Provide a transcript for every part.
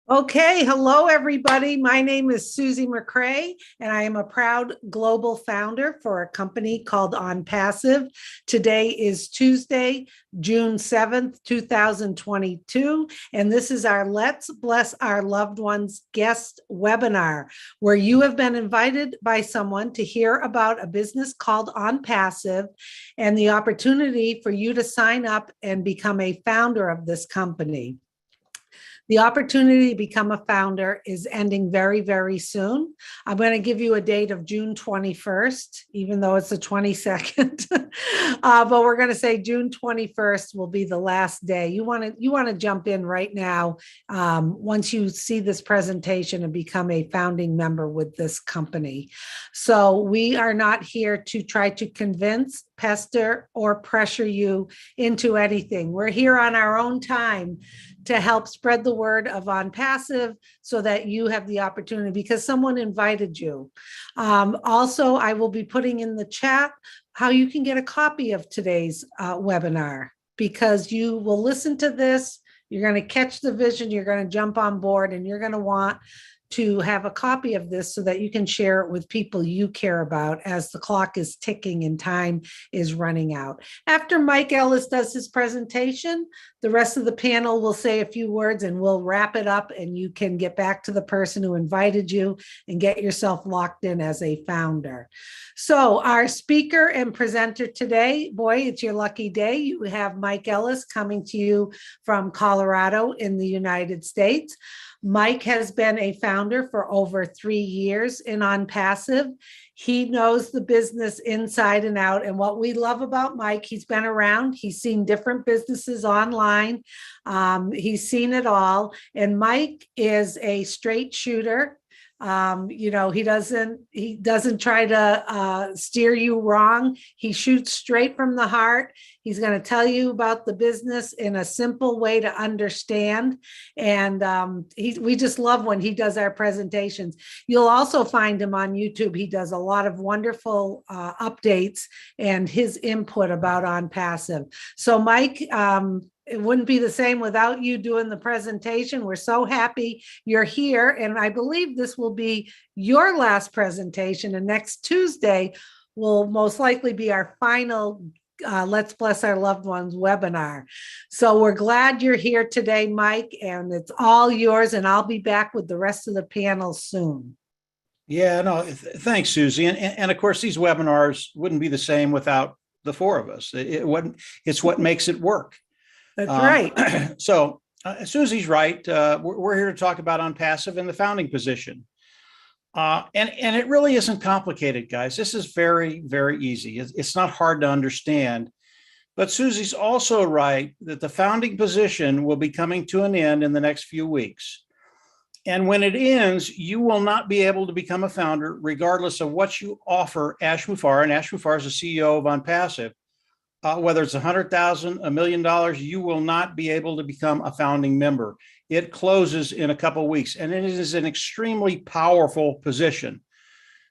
Okay, hello everybody. My name is Susie McCrae, and I am a proud global founder for a company called On Passive. Today is Tuesday, June 7th, 2022, and this is our Let's Bless Our Loved Ones guest webinar, where you have been invited by someone to hear about a business called On Passive and the opportunity for you to sign up and become a founder of this company. The opportunity to become a founder is ending very, very soon. I'm going to give you a date of June 21st, even though it's the 22nd. But we're going to say June 21st will be the last day. You want to jump in right now once you see this presentation and become a founding member with this company. So we are not here to try to convince, pester, or pressure you into anything. We're here on our own time to help spread the word of On Passive so that you have the opportunity because someone invited you. Also, I will be putting in the chat how you can get a copy of today's webinar, because you will listen to this, you're going to catch the vision, you're going to jump on board, and you're going to want to have a copy of this so that you can share it with people you care about as the clock is ticking and time is running out. After Mike Ellis does his presentation, the rest of the panel will say a few words and we'll wrap it up, and you can get back to the person who invited you and get yourself locked in as a founder. So our speaker and presenter today, boy, it's your lucky day. You have Mike Ellis coming to you from Colorado in the United States. Mike has been a founder for over 3 years in On Passive. He knows the business inside and out. And what we love about Mike, he's been around, he's seen different businesses online. He's seen it all. And Mike is a straight shooter. He doesn't try to steer you wrong. He shoots straight from the heart. He's going to tell you about the business in a simple way to understand. And we just love when he does our presentations. You'll also find him on YouTube. He does a lot of wonderful updates and his input about On Passive. So Mike, it wouldn't be the same without you doing the presentation. We're so happy you're here. And I believe this will be your last presentation. And next Tuesday will most likely be our final Let's Bless Our Loved Ones webinar. So we're glad you're here today, Mike, and it's all yours. And I'll be back with the rest of the panel soon. Yeah, no, thanks, Susie. And of course, these webinars wouldn't be the same without the four of us. It's what makes it work. That's right. So Susie's right. We're here to talk about On Passive and the founding position. And it really isn't complicated, guys. This is very, very easy. It's not hard to understand. But Susie's also right that the founding position will be coming to an end in the next few weeks. And when it ends, you will not be able to become a founder regardless of what you offer Ash Mufareh. And Ash Mufareh is the CEO of On Passive. Whether it's $100,000, $1 million, you will not be able to become a founding member. It closes in a couple of weeks, and it is an extremely powerful position.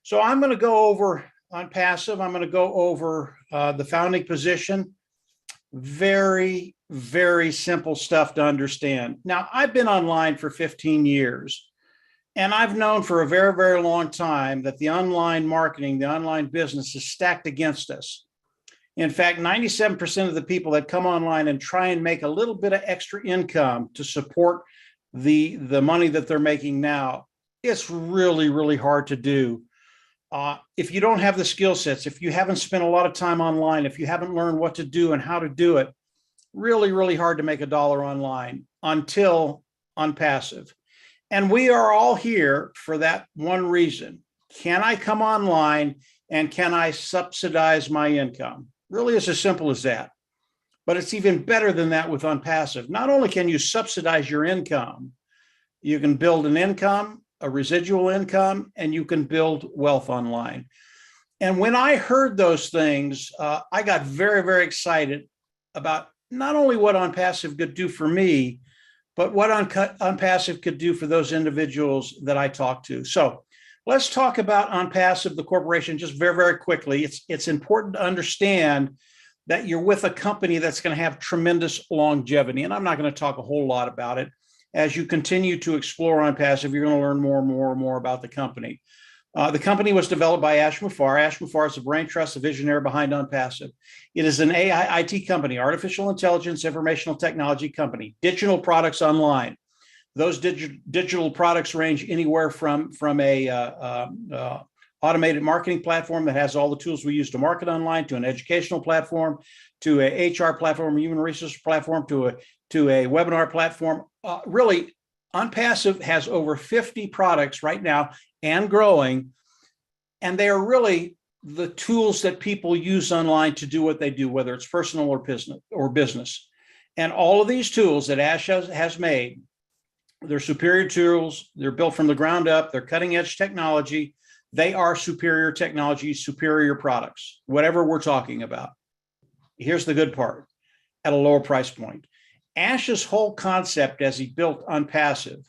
So I'm going to go over On Passive. I'm going to go over the founding position. Very, very simple stuff to understand. Now, I've been online for 15 years, and I've known for a very, very long time that the online marketing, the online business is stacked against us. In fact, 97% of the people that come online and try and make a little bit of extra income to support the money that they're making now, it's really, really hard to do. If you don't have the skill sets, if you haven't spent a lot of time online, if you haven't learned what to do and how to do it, really, really hard to make a dollar online until On Passive. And we are all here for that one reason. Can I come online and can I subsidize my income? Really, it's as simple as that. But it's even better than that with On Passive. Not only can you subsidize your income, you can build an income, a residual income, and you can build wealth online. And when I heard those things, I got very, very excited about not only what On Passive could do for me, but what On Passive could do for those individuals that I talked to. So let's talk about On Passive, the corporation, just very, very quickly. It's important to understand that you're with a company that's going to have tremendous longevity. And I'm not going to talk a whole lot about it. as you continue to explore OnPassive, you're going to learn more and more and more about the company. The company was developed by Ash Muffar. Ash Muffar is the brain trust, the visionary behind OnPassive. It is an AI IT company, artificial intelligence, informational technology company, digital products online. Those digital products range anywhere from a automated marketing platform that has all the tools we use to market online, to an educational platform, to a HR platform, human resource platform, to a webinar platform. Really, OnPassive has over 50 products right now and growing, and they are really the tools that people use online to do what they do, whether it's personal or business. And all of these tools that Ash has made, they're superior tools. They're built from the ground up. They're cutting edge technology. They are superior technology, superior products, whatever we're talking about. Here's the good part: at a lower price point. Ash's whole concept as he built OnPassive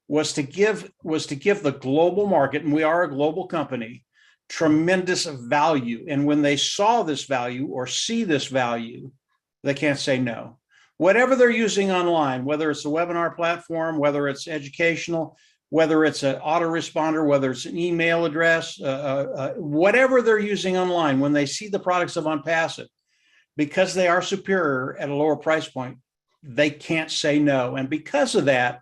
was to give the global market, and we are a global company, tremendous value. And when they saw this value or see this value, they can't say no. Whatever they're using online, whether it's a webinar platform, whether it's educational, whether it's an autoresponder, whether it's an email address, whatever they're using online, when they see the products of OnPassive, because they are superior at a lower price point, they can't say no. And because of that,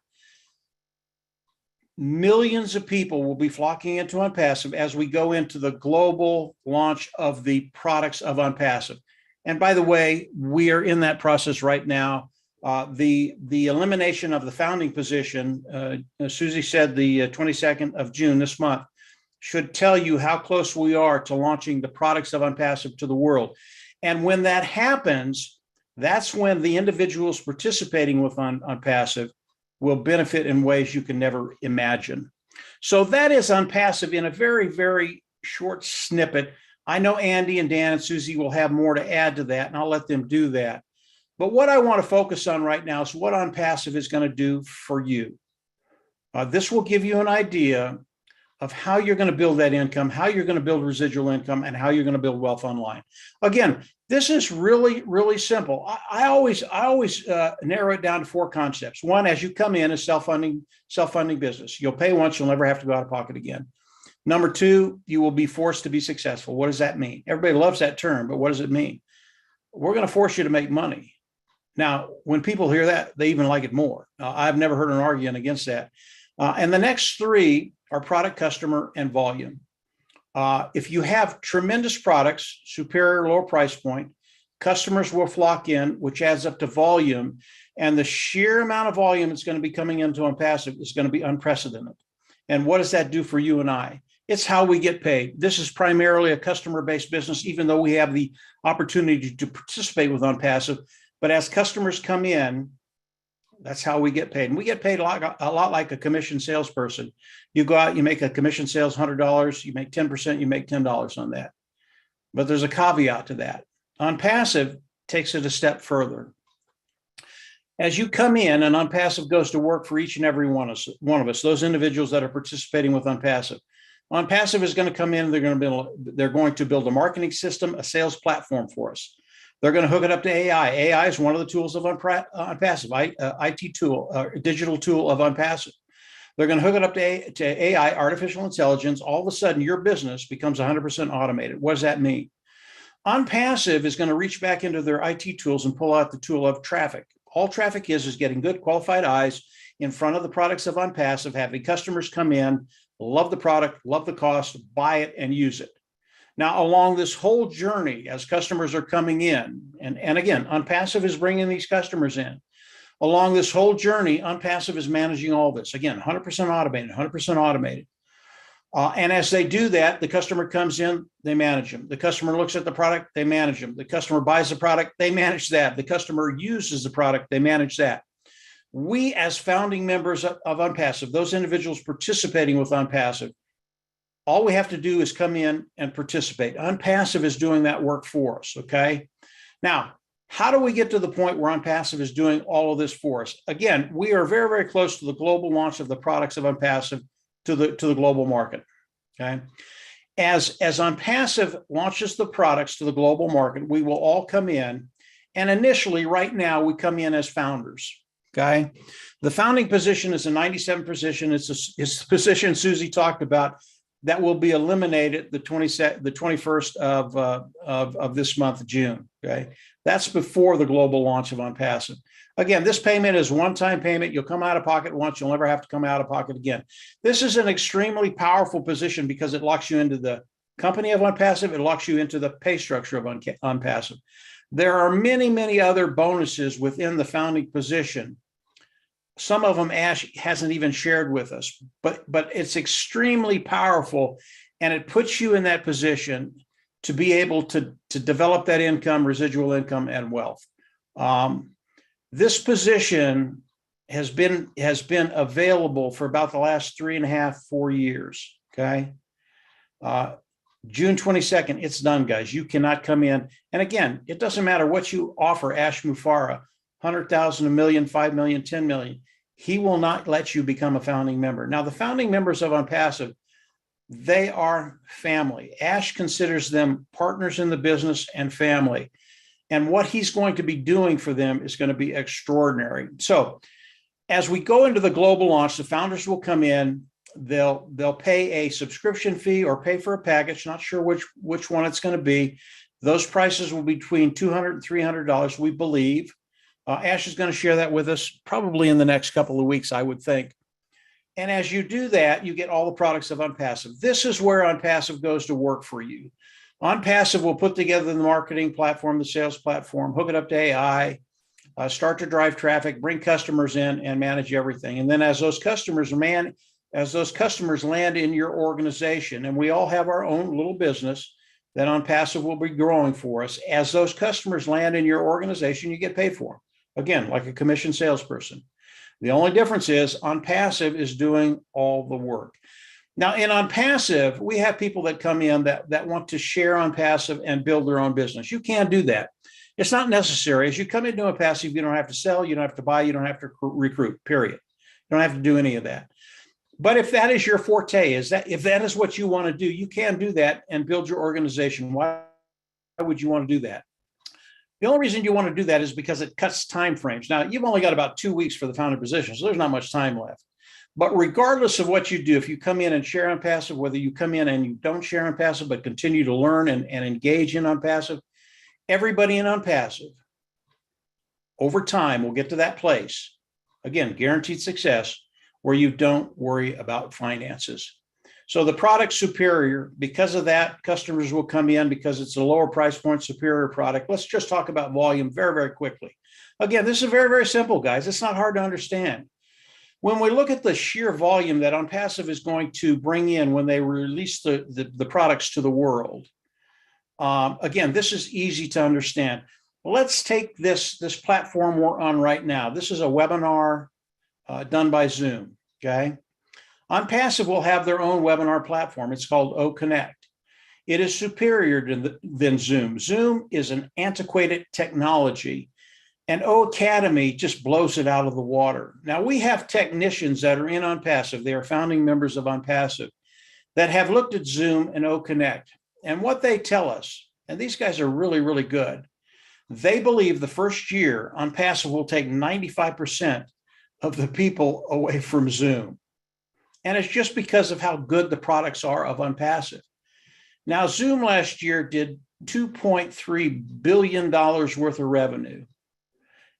millions of people will be flocking into OnPassive as we go into the global launch of the products of OnPassive. And by the way, we are in that process right now. The elimination of the founding position, Susie said the 22nd of June this month, should tell you how close we are to launching the products of OnPassive to the world. And when that happens, that's when the individuals participating with OnPassive will benefit in ways you can never imagine. So that is OnPassive in a very, very short snippet. I know Andy and Dan and Susie will have more to add to that, and I'll let them do that. But what I want to focus on right now is what OnPassive is going to do for you. This will give you an idea of how you're going to build that income, how you're going to build residual income, and how you're going to build wealth online. Again, this is really, really simple. I always narrow it down to 4 concepts. One, as you come in, is self-funding business. You'll pay once, you'll never have to go out of pocket again. Number 2, you will be forced to be successful. What does that mean? Everybody loves that term, but what does it mean? We're going to force you to make money. Now, when people hear that, they even like it more. I've never heard an argument against that. And the next 3 are product, customer, and volume. If you have tremendous products, superior lower price point, customers will flock in, which adds up to volume. And the sheer amount of volume that's going to be coming into OnPassive is going to be unprecedented. And what does that do for you and I? It's how we get paid. This is primarily a customer-based business, even though we have the opportunity to participate with OnPassive. But as customers come in, that's how we get paid. And we get paid a lot like a commission salesperson. You go out, you make a commission sales $100, you make 10%, you make $10 on that. But there's a caveat to that. OnPassive takes it a step further. As you come in, and OnPassive goes to work for each and every one of us, those individuals that are participating with OnPassive. OnPassive is going to come in, they're going to build a marketing system, a sales platform for us. They're going to hook it up to AI. AI is one of the tools of OnPassive, IT tool, digital tool of OnPassive. They're going to hook it up to AI, artificial intelligence. All of a sudden, your business becomes 100% automated. What does that mean? OnPassive is going to reach back into their IT tools and pull out the tool of traffic. All traffic is getting good qualified eyes in front of the products of OnPassive, having customers come in, love the product, love the cost, buy it, and use it. Now, along this whole journey, as customers are coming in, and again, OnPassive is bringing these customers in. Along this whole journey, OnPassive is managing all this. Again, 100% automated, 100% automated. And as they do that, the customer comes in, they manage them. The customer looks at the product, they manage them. The customer buys the product, they manage that. The customer uses the product, they manage that. We, as founding members of OnPassive, those individuals participating with OnPassive, all we have to do is come in and participate. OnPassive is doing that work for us, okay? Now, how do we get to the point where OnPassive is doing all of this for us? Again, we are very, very close to the global launch of the products of OnPassive to the global market, okay? As OnPassive launches the products to the global market, we will all come in, and initially, right now, we come in as founders. Okay. The founding position is a 97 position. It's the position Susie talked about that will be eliminated the 21st of this month, June. Okay. That's before the global launch of OnPassive. Again, this payment is one-time payment. You'll come out of pocket once. You'll never have to come out of pocket again. This is an extremely powerful position because it locks you into the company of OnPassive. It locks you into the pay structure of OnPassive. There are many, many other bonuses within the founding position. Some of them Ash hasn't even shared with us, but it's extremely powerful, and it puts you in that position to be able to develop that income, residual income, and wealth. This position has been available for about the last 3.5, 4 years. Okay. June 22nd, it's done, guys. You cannot come in. And again, it doesn't matter what you offer Ash Mufareh, 100,000, 1 million, 5 million, 10 million. He will not let you become a founding member. Now, the founding members of OnPassive, they are family. Ash considers them partners in the business and family. And what he's going to be doing for them is going to be extraordinary. So as we go into the global launch, the founders will come in, they'll pay a subscription fee or pay for a package, not sure which one it's going to be. Those prices will be between $200 and $300, we believe. Ash is going to share that with us probably in the next couple of weeks, I would think. And as you do that, you get all the products of OnPassive. This is where OnPassive goes to work for you. OnPassive will put together the marketing platform, the sales platform, hook it up to AI, start to drive traffic, bring customers in, and manage everything. And then as those customers land in your organization, and we all have our own little business that OnPassive will be growing for us, as those customers land in your organization, you get paid for them. Again, like a commission salesperson. The only difference is OnPassive is doing all the work. Now, in OnPassive, we have people that come in that want to share OnPassive and build their own business. You can do that. It's not necessary. As you come into OnPassive, you don't have to sell, you don't have to buy, you don't have to recruit, period. You don't have to do any of that. But if that is your forte, if that is what you want to do, you can do that and build your organization. Why would you want to do that? The only reason you want to do that is because it cuts time frames. Now, you've only got about 2 weeks for the founder position, so there's not much time left. But regardless of what you do, if you come in and share OnPassive, whether you come in and you don't share OnPassive, but continue to learn and engage in OnPassive, everybody in OnPassive over time will get to that place, again, guaranteed success, where you don't worry about finances. So the product's superior. Because of that, customers will come in because it's a lower price point, superior product. Let's just talk about volume very, very quickly. Again, this is very, very simple, guys. It's not hard to understand. When we look at the sheer volume that OnPassive is going to bring in when they release the products to the world, again, this is easy to understand. Let's take this platform we're on right now. This is a webinar done by Zoom, okay? OnPassive will have their own webinar platform. It's called OConnect. It is superior than Zoom. Zoom is an antiquated technology, and O Academy just blows it out of the water. Now, we have technicians that are in OnPassive. They are founding members of OnPassive that have looked at Zoom and OConnect. And what they tell us, and these guys are really, really good, they believe the first year OnPassive will take 95% of the people away from Zoom. And it's just because of how good the products are of OnPassive. Now, Zoom last year did $2.3 billion worth of revenue.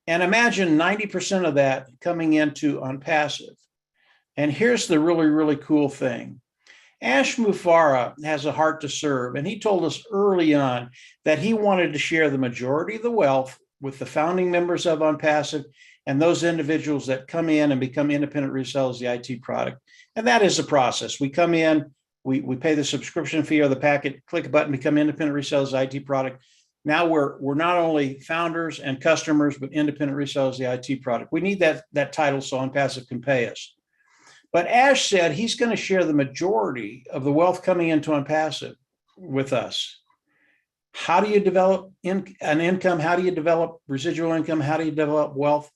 And imagine 90% of that coming into OnPassive. And here's the really, really cool thing. Ash Mufareh has a heart to serve, and he told us early on that he wanted to share the majority of the wealth with the founding members of OnPassive and those individuals that come in and become independent resellers of the IT product. And that is a process. We come in, we pay the subscription fee or the packet, click a button, become independent resellers of the IT product. Now we're not only founders and customers, but independent resellers of the IT product. We need that title so OnPassive can pay us. But Ash said he's going to share the majority of the wealth coming into OnPassive with us. How do you develop an income? How do you develop residual income? How do you develop wealth?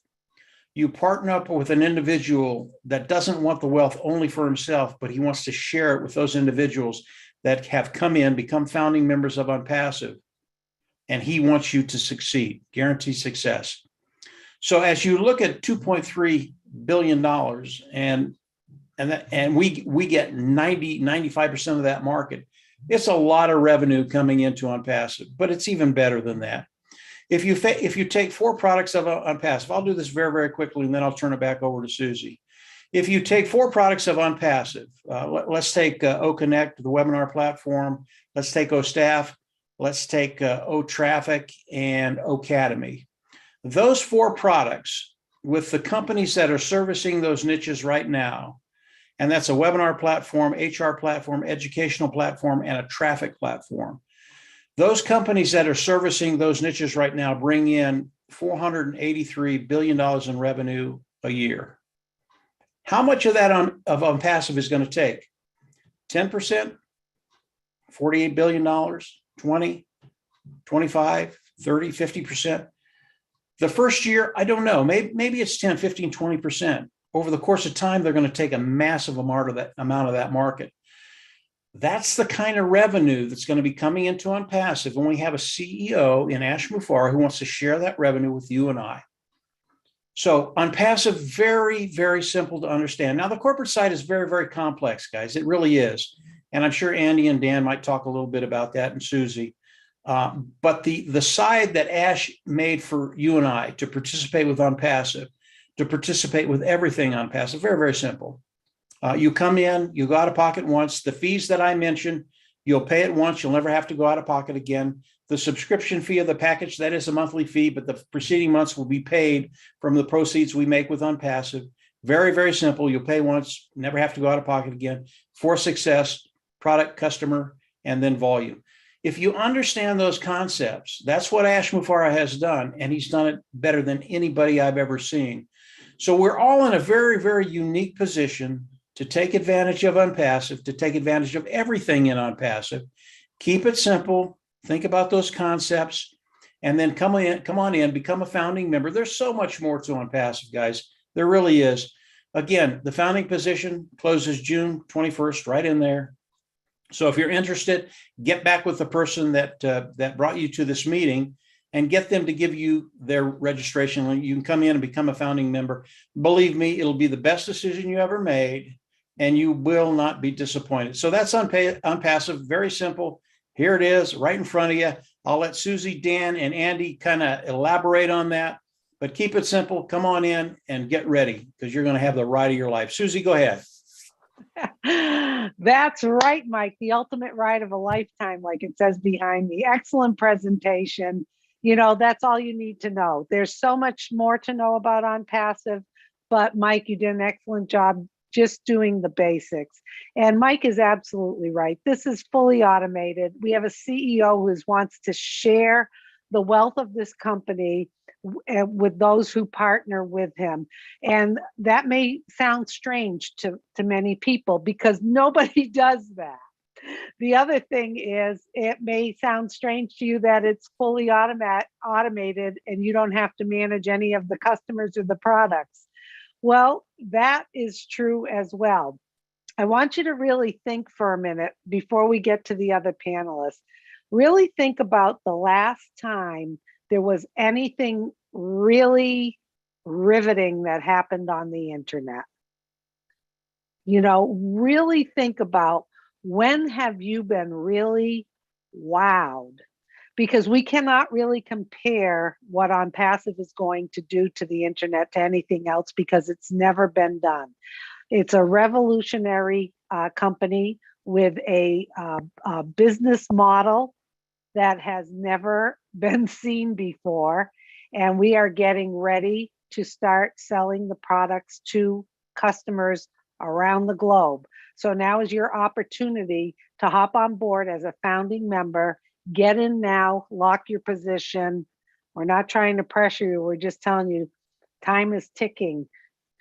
You partner up with an individual that doesn't want the wealth only for himself, but he wants to share it with those individuals that have come in, become founding members of OnPassive, and he wants you to succeed, guaranteed success. So as you look at $2.3 billion and we get 95% of that market, it's a lot of revenue coming into OnPassive, but it's even better than that. If you take 4 products of OnPassive, I'll do this very, very quickly, and then I'll turn it back over to Susie. If you take 4 products of OnPassive, let's take OConnect, the webinar platform. Let's take OStaff. Let's take OTraffic and OCademy. Those 4 products with the companies that are servicing those niches right now, and that's a webinar platform, HR platform, educational platform, and a traffic platform. Those companies that are servicing those niches right now bring in $483 billion in revenue a year. How much of that of OnPassive is going to take? 10%? $48 billion? 20, 25, 30, 50%? The first year, I don't know. Maybe it's 10, 15, 20%. Over the course of time, they're going to take a massive amount of that market. That's the kind of revenue that's going to be coming into OnPassive when we have a CEO in Ash Mufareh who wants to share that revenue with you and I. So OnPassive, very, very simple to understand. Now, the corporate side is very, very complex, guys. It really is. And I'm sure Andy and Dan might talk a little bit about that, and Susie. But the side that Ash made for you and I to participate with OnPassive, to participate with everything OnPassive, very, very simple. You come in, you go out of pocket once. The fees that I mentioned, you'll pay it once. You'll never have to go out of pocket again. The subscription fee of the package, that is a monthly fee, but the preceding months will be paid from the proceeds we make with OnPassive. Very, very simple. You'll pay once, never have to go out of pocket again. For success, product, customer, and then volume. If you understand those concepts, that's what Ash Mufareh has done, and he's done it better than anybody I've ever seen. So we're all in a very, very unique position to take advantage of OnPassive, to take advantage of everything in OnPassive. Keep it simple. Think about those concepts, and then come on in, become a founding member. There's so much more to OnPassive, guys. There really is. Again, the founding position closes June 21st, right in there. So if you're interested, get back with the person that brought you to this meeting and get them to give you their registration link. You can come in and become a founding member. Believe me, it'll be the best decision you ever made, and you will not be disappointed. So that's OnPassive, very simple. Here it is, right in front of you. I'll let Susie, Dan, and Andy kind of elaborate on that, but keep it simple. Come on in and get ready, because you're going to have the ride of your life. Susie, go ahead. That's right, Mike. The ultimate ride of a lifetime, like it says behind me. Excellent presentation. You know, that's all you need to know. There's so much more to know about OnPassive, but Mike, you did an excellent job just doing the basics. And Mike is absolutely right. This is fully automated. We have a CEO who wants to share the wealth of this company with those who partner with him. And that may sound strange to many people because nobody does that. The other thing is, it may sound strange to you that it's fully automated and you don't have to manage any of the customers or the products. Well, that is true as well. I want you to really think for a minute before we get to the other panelists. Really think about the last time there was anything really riveting that happened on the internet. You know, really think about, when have you been really wowed? Because we cannot really compare what OnPassive is going to do to the internet to anything else, because it's never been done. It's a revolutionary company with a business model that has never been seen before. And we are getting ready to start selling the products to customers around the globe. So now is your opportunity to hop on board as a founding member. Get in now, lock your position. We're not trying to pressure you. We're just telling you time is ticking.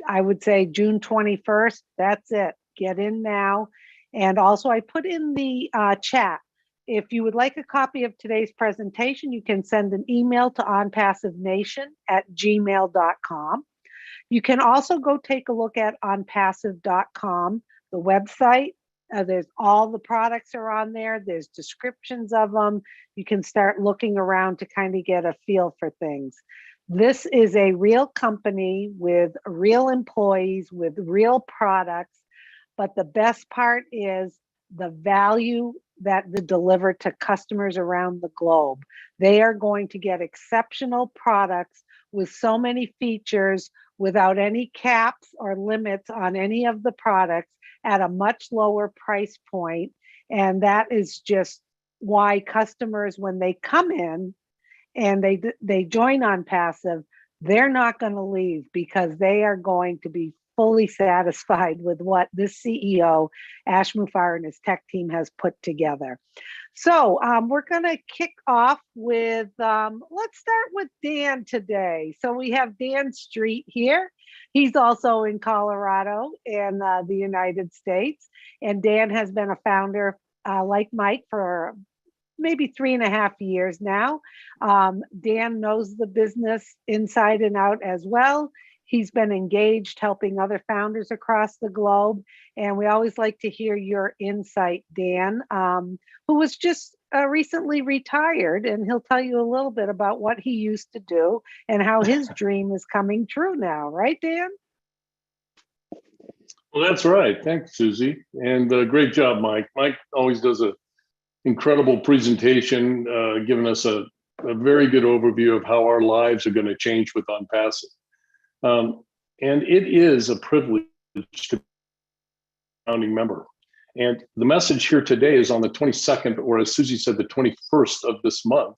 I would say June 21st, that's it. Get in now. And also, I put in the chat, if you would like a copy of today's presentation, you can send an email to onpassivenation@gmail.com. You can also go take a look at onpassive.com, the website. There's all the products are on there. There's descriptions of them. You can start looking around to kind of get a feel for things. This is a real company with real employees, with real products. But the best part is the value that they deliver to customers around the globe. They are going to get exceptional products with so many features without any caps or limits on any of the products at a much lower price point. And that is just why customers, when they come in, and they join on passive, they're not going to leave because they are going to be fully satisfied with what this CEO, Ash Mufareh, and his tech team has put together. So we're going to kick off with, let's start with Dan today. So we have Dan Street here. He's also in Colorado in the United States. And Dan has been a founder like Mike for maybe 3.5 years now. Dan knows the business inside and out as well. He's been engaged helping other founders across the globe. And we always like to hear your insight, Dan, who was just recently retired. And he'll tell you a little bit about what he used to do and how his dream is coming true now. Right, Dan? Well, that's right. Thanks, Susie. And great job, Mike. Mike always does an incredible presentation, giving us a very good overview of how our lives are going to change with OnPassive. And it is a privilege to be a founding member. And the message here today is on the 22nd, or as Susie said, the 21st of this month,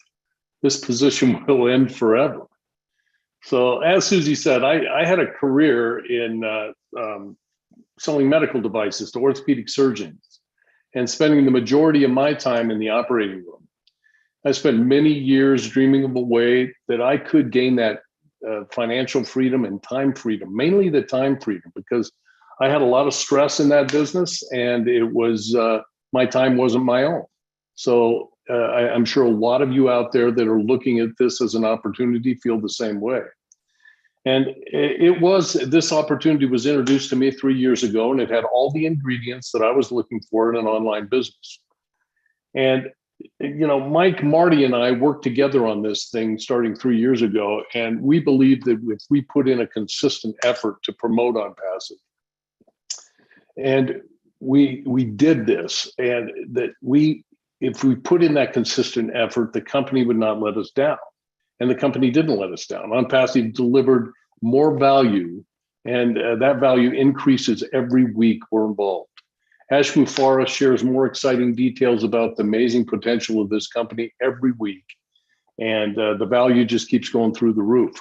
this position will end forever. So as Susie said, I had a career in selling medical devices to orthopedic surgeons and spending the majority of my time in the operating room. I spent many years dreaming of a way that I could gain that financial freedom and time freedom, mainly the time freedom, because I had a lot of stress in that business and it was, my time wasn't my own. So I'm sure a lot of you out there that are looking at this as an opportunity feel the same way. And this opportunity was introduced to me 3 years ago, and it had all the ingredients that I was looking for in an online business. And, you know, Mike, Marty, and I worked together on this thing starting 3 years ago. And we believe that if we put in a consistent effort to promote OnPassive, and we did this, and that if we put in that consistent effort, the company would not let us down. And the company didn't let us down. OnPassive delivered more value, and that value increases every week we're involved. Ash Mufareh shares more exciting details about the amazing potential of this company every week, and the value just keeps going through the roof.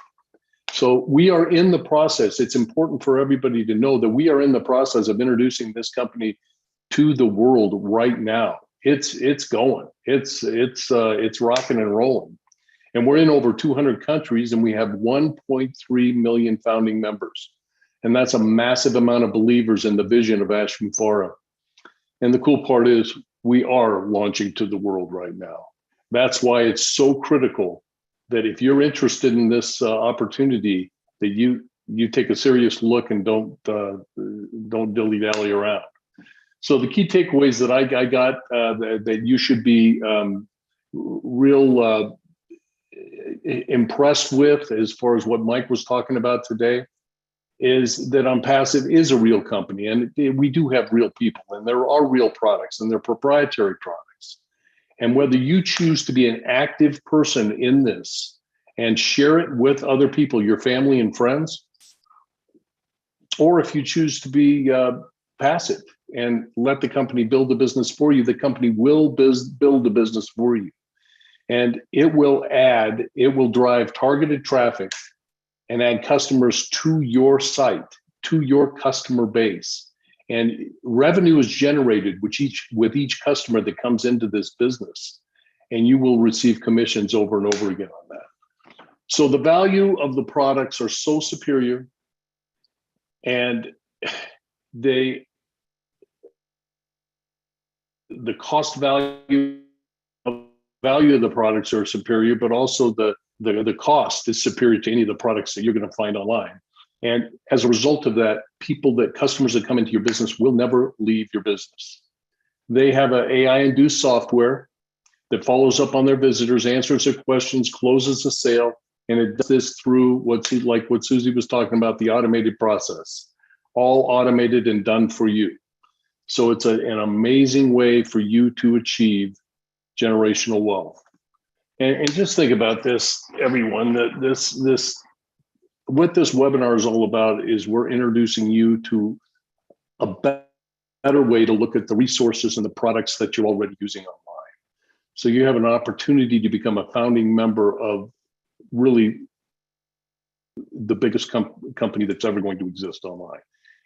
So we are in the process. It's important for everybody to know that we are in the process of introducing this company to the world right now. It's going. It's rocking and rolling. And we're in over 200 countries, and we have 1.3 million founding members. And that's a massive amount of believers in the vision of Ash Mufareh. And the cool part is we are launching to the world right now. That's why it's so critical that if you're interested in this opportunity, that you take a serious look and don't dilly-dally around. So the key takeaways that I got that you should be real impressed with, as far as what Mike was talking about today, is that OnPassive is a real company, and we do have real people, and there are real products, and they're proprietary products. And whether you choose to be an active person in this and share it with other people, your family and friends, or if you choose to be passive and let the company build the business for you, the company will build the business for you. And it will drive targeted traffic and add customers to your site, to your customer base. And revenue is generated with each customer that comes into this business. And you will receive commissions over and over again on that. So the value of the products are so superior, and the cost value of the products are superior, but also the cost is superior to any of the products that you're going to find online. And as a result of that, customers that come into your business will never leave your business. They have an AI-induced software that follows up on their visitors, answers their questions, closes the sale, And it does this through like what Susie was talking about, the automated process, all automated and done for you. So it's an amazing way for you to achieve generational wealth. And just think about this, everyone, that what this webinar is all about is we're introducing you to a better way to look at the resources and the products that you're already using online. So you have an opportunity to become a founding member of really the biggest company that's ever going to exist online.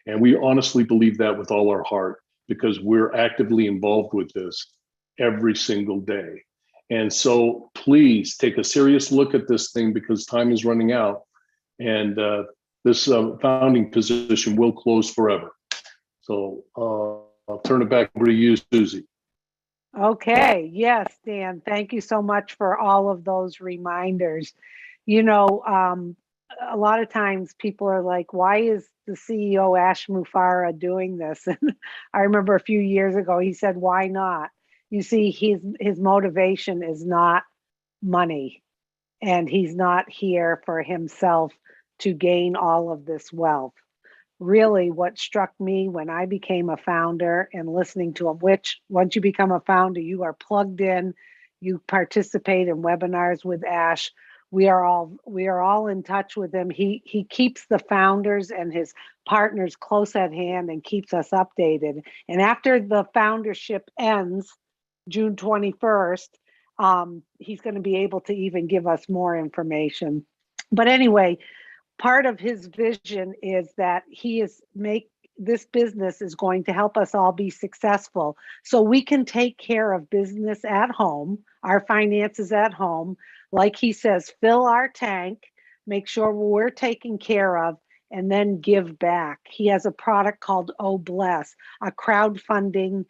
And we honestly believe that with all our heart, because we're actively involved with this every single day. And so please take a serious look at this thing, because time is running out, and this founding position will close forever. So I'll turn it back over to you, Susie. Okay. Yes, Dan, thank you so much for all of those reminders. You know, a lot of times people are like, why is the CEO Ash Mufareh doing this? And I remember a few years ago, he said, why not? You see, his motivation is not money, and he's not here for himself to gain all of this wealth. Really, what struck me when I became a founder and listening to him, which once you become a founder, you are plugged in, you participate in webinars with Ash. We are all in touch with him. He keeps the founders and his partners close at hand and keeps us updated. And after the foundership ends, June 21st, he's going to be able to even give us more information. But anyway, part of his vision is that this business is going to help us all be successful, so we can take care of business at home, our finances at home. Like he says, fill our tank, make sure we're taken care of, and then give back. He has a product called Oh Bless, a crowdfunding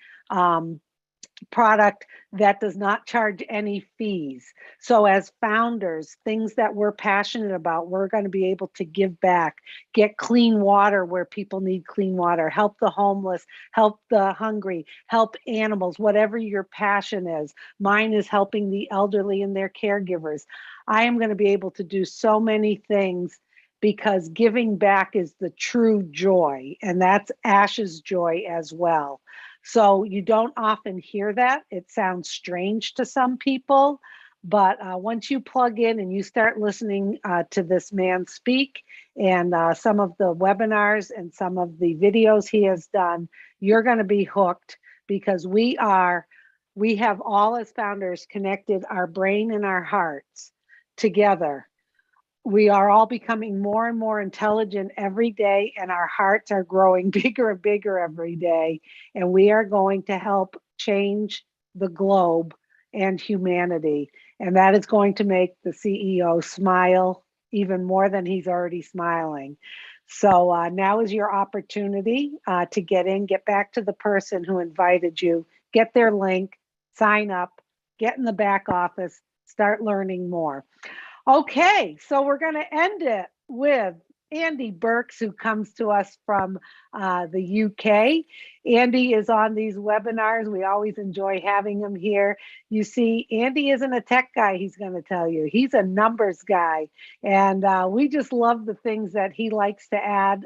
product that does not charge any fees. So as founders, things that we're passionate about, we're going to be able to give back, get clean water where people need clean water, help the homeless, help the hungry, help animals, whatever your passion is. Mine is helping the elderly and their caregivers. I am going to be able to do so many things, because giving back is the true joy, and that's Ash's joy as well. So you don't often hear that. It sounds strange to some people, but once you plug in and you start listening to this man speak, and some of the webinars and some of the videos he has done, you're going to be hooked, because we have all, as founders, connected our brain and our hearts together. We are all becoming more and more intelligent every day, and our hearts are growing bigger and bigger every day. And we are going to help change the globe and humanity. And that is going to make the CEO smile even more than he's already smiling. So now is your opportunity to get back to the person who invited you, get their link, sign up, get in the back office, start learning more. Okay, so we're going to end it with Andy Burks, who comes to us from the UK. Andy is on these webinars. We always enjoy having him here. You see, Andy isn't a tech guy, he's going to tell you. He's a numbers guy. And we just love the things that he likes to add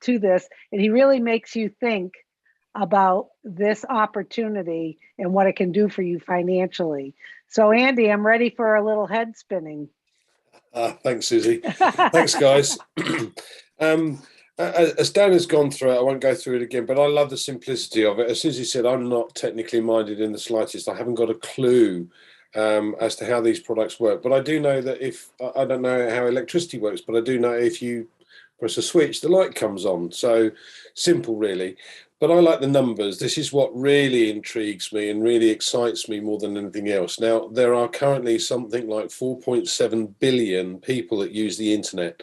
to this. And he really makes you think about this opportunity and what it can do for you financially. So Andy, I'm ready for a little head spinning. Thanks, Susie. Thanks, guys. As Dan has gone through it, I won't go through it again, but I love the simplicity of it. As Susie said, I'm not technically minded in the slightest. I haven't got a clue as to how these products work. But I do know that I don't know how electricity works, but I do know if you press a switch, the light comes on. So simple, really. But I like the numbers. This is what really intrigues me and really excites me more than anything else. Now, there are currently something like 4.7 billion people that use the internet.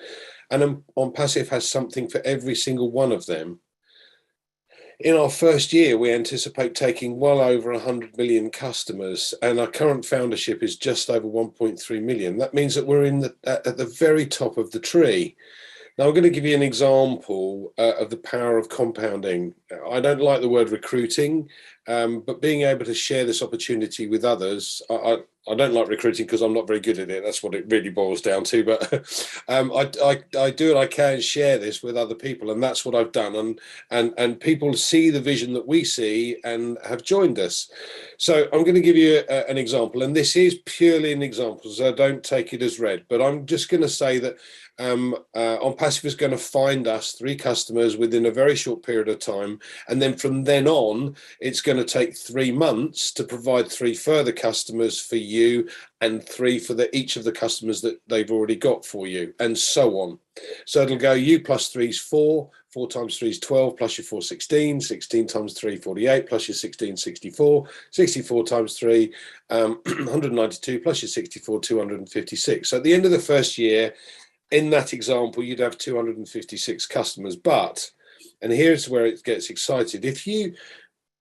And On Passive has something for every single one of them. In our first year, we anticipate taking well over 100 million customers, and our current foundership is just over 1.3 million. That means that we're at the very top of the tree. Now, I'm going to give you an example of the power of compounding. I don't like the word recruiting, but being able to share this opportunity with others, I don't like recruiting because I'm not very good at it. That's what it really boils down to. But I do, and I can share this with other people, and that's what I've done. And people see the vision that we see and have joined us. So I'm going to give you an example, and this is purely an example, so don't take it as read. But I'm just going to say that On Passive is going to find us 3 customers within a very short period of time, and then from then on, it's going to take 3 months to provide 3 further customers for you, and 3 for each of the customers that they've already got for you, and so on. So it'll go you plus 3 is 4, 4 times 3 is 12, plus your 4, 16, 16 times 3, 48, plus your 16, 64, 64 times 3, 192, plus your 64, 256. So at the end of the first year, in that example, you'd have 256 customers. But, and here's where it gets excited, if you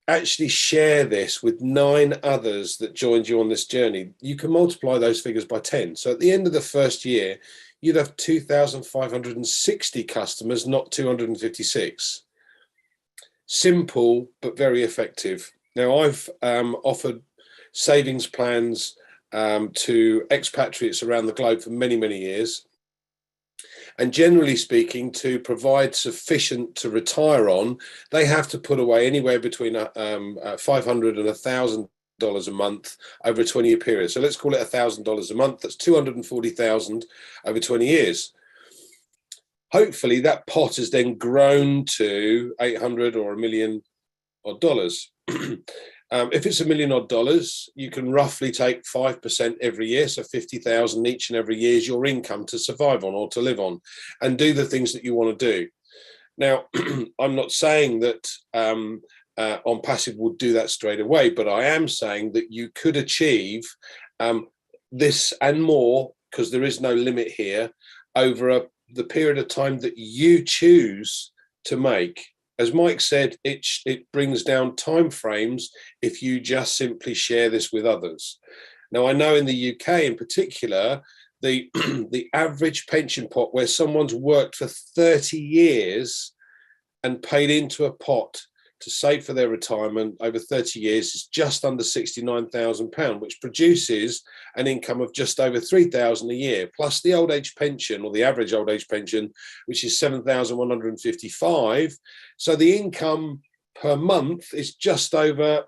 actually share this with 9 others that joined you on this journey, you can multiply those figures by 10. So at the end of the first year, you'd have 2,560 customers, not 256. Simple, but very effective. Now, I've offered savings plans to expatriates around the globe for many, many years. And generally speaking, to provide sufficient to retire on, they have to put away anywhere between $500 and $1,000 a month over a 20-year period. So let's call it $1,000 a month. That's $240,000 over 20 years. Hopefully, that pot has then grown to 800 or $1 million odd dollars. If it's $1 million odd dollars, you can roughly take 5% every year, so 50,000 each and every year is your income to survive on or to live on, and do the things that you want to do. Now, I'm not saying that On Passive will do that straight away, but I am saying that you could achieve this and more, because there is no limit here, over the period of time that you choose to make. As Mike said, it brings down time frames if you just simply share this with others. Now, I know in the UK in particular, the average pension pot where someone's worked for 30 years and paid into a pot to save for their retirement over 30 years is just under £69,000, which produces an income of just over £3,000 a year, plus the old age pension, or the average old age pension, which is £7,155. So the income per month is just over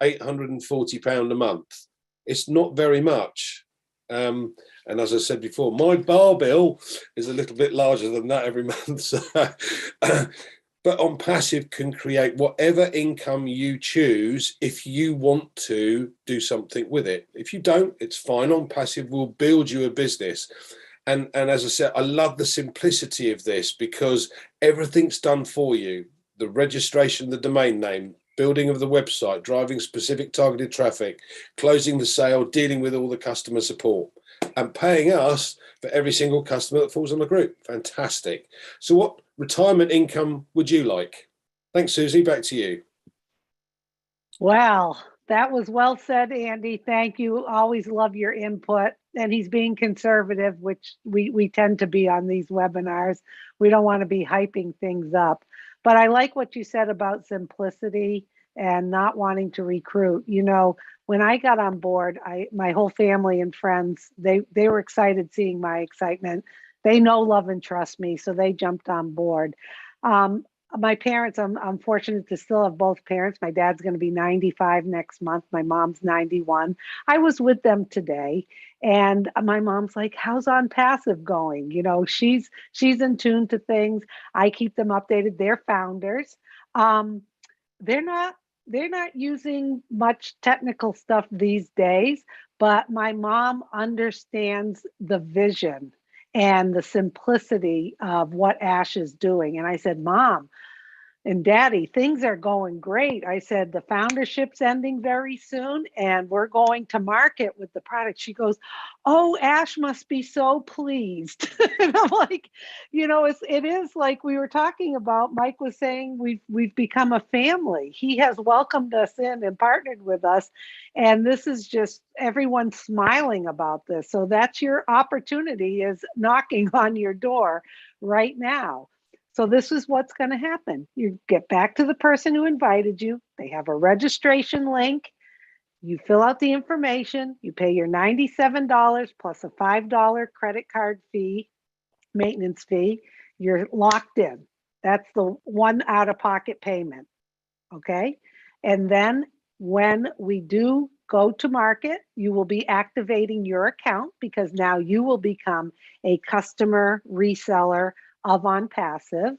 £840 a month. It's not very much. And as I said before, my bar bill is a little bit larger than that every month. So, but On Passive can create whatever income you choose if you want to do something with it. If you don't, it's fine. On Passive will build you a business. And as I said, I love the simplicity of this because everything's done for you. The registration, the domain name, building of the website, driving specific targeted traffic, closing the sale, dealing with all the customer support, and paying us for every single customer that falls on the group. Fantastic. So what retirement income would you like? Thanks, Susie. Back to you. Well, that was well said, Andy. Thank you. Always love your input. And he's being conservative, which we tend to be on these webinars. We don't want to be hyping things up. But I like what you said about simplicity and not wanting to recruit. You know, when I got on board, my whole family and friends, they were excited seeing my excitement. They know, love, and trust me, so they jumped on board. My parents, I'm fortunate to still have both parents. My dad's going to be 95 next month. My mom's 91. I was with them today, and my mom's like, "How's On Passive going?" You know, she's in tune to things. I keep them updated. They're founders. They're not using much technical stuff these days, but my mom understands the vision and the simplicity of what Ash is doing. And I said, "Mom and Daddy, things are going great." I said, "The foundership's ending very soon and we're going to market with the product." She goes, "Oh, Ash must be so pleased." And I'm like, you know, it is like we were talking about, Mike was saying, we've become a family. He has welcomed us in and partnered with us. And this is just everyone smiling about this. So that's your opportunity, is knocking on your door right now. So this is what's going to happen. You get back to the person who invited you. They have a registration link. You fill out the information, you pay your $97 plus a $5 credit card fee, maintenance fee. You're locked in. That's the one out-of-pocket payment. Okay. And then when we do go to market, you will be activating your account because now you will become a customer reseller of OnPassive.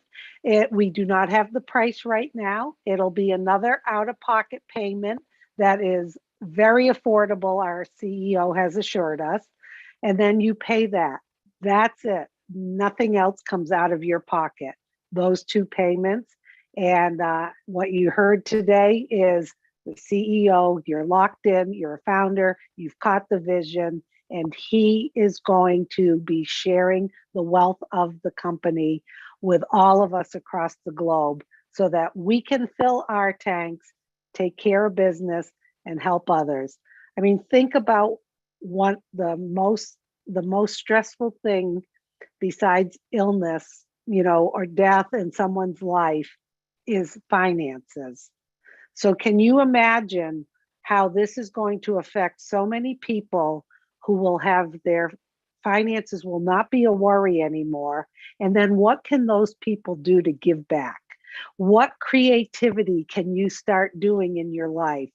We do not have the price right now. It'll be another out-of-pocket payment that is very affordable, our CEO has assured us. And then you pay that. That's it. Nothing else comes out of your pocket. Those two payments. And what you heard today is the CEO, you're locked in, you're a founder, you've caught the vision, and he is going to be sharing the wealth of the company with all of us across the globe so that we can fill our tanks, take care of business, and help others. I mean, think about what the most stressful thing besides illness, or death in someone's life is finances. So can you imagine how this is going to affect so many people who will have their finances will not be a worry anymore? And then what can those people do to give back? What creativity can you start doing in your life?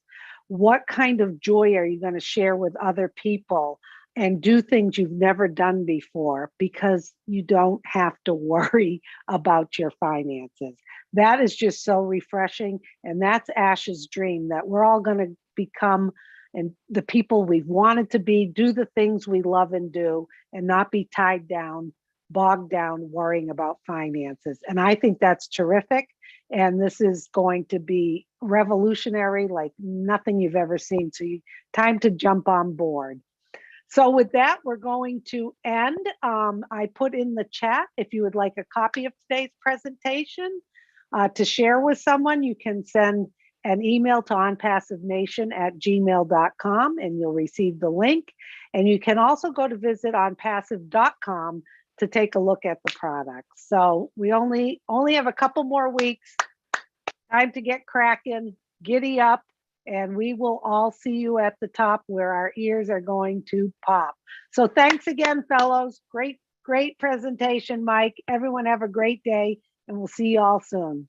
What kind of joy are you going to share with other people and do things you've never done before because you don't have to worry about your finances? That is just so refreshing. And that's Ash's dream, that we're all going to become and the people we've wanted to be, do the things we love and do, and not be tied down, bogged down, worrying about finances. And I think that's terrific. And this is going to be revolutionary, like nothing you've ever seen. So time to jump on board. So with that, we're going to end. I put in the chat, if you would like a copy of today's presentation to share with someone, you can send an email to onpassivenation@gmail.com and you'll receive the link. And you can also go to visit onpassive.com to take a look at the product. So we only have a couple more weeks. Time to get cracking, giddy up, and we will all see you at the top where our ears are going to pop. So thanks again, fellows. Great presentation, Mike. Everyone have a great day, and we'll see you all soon.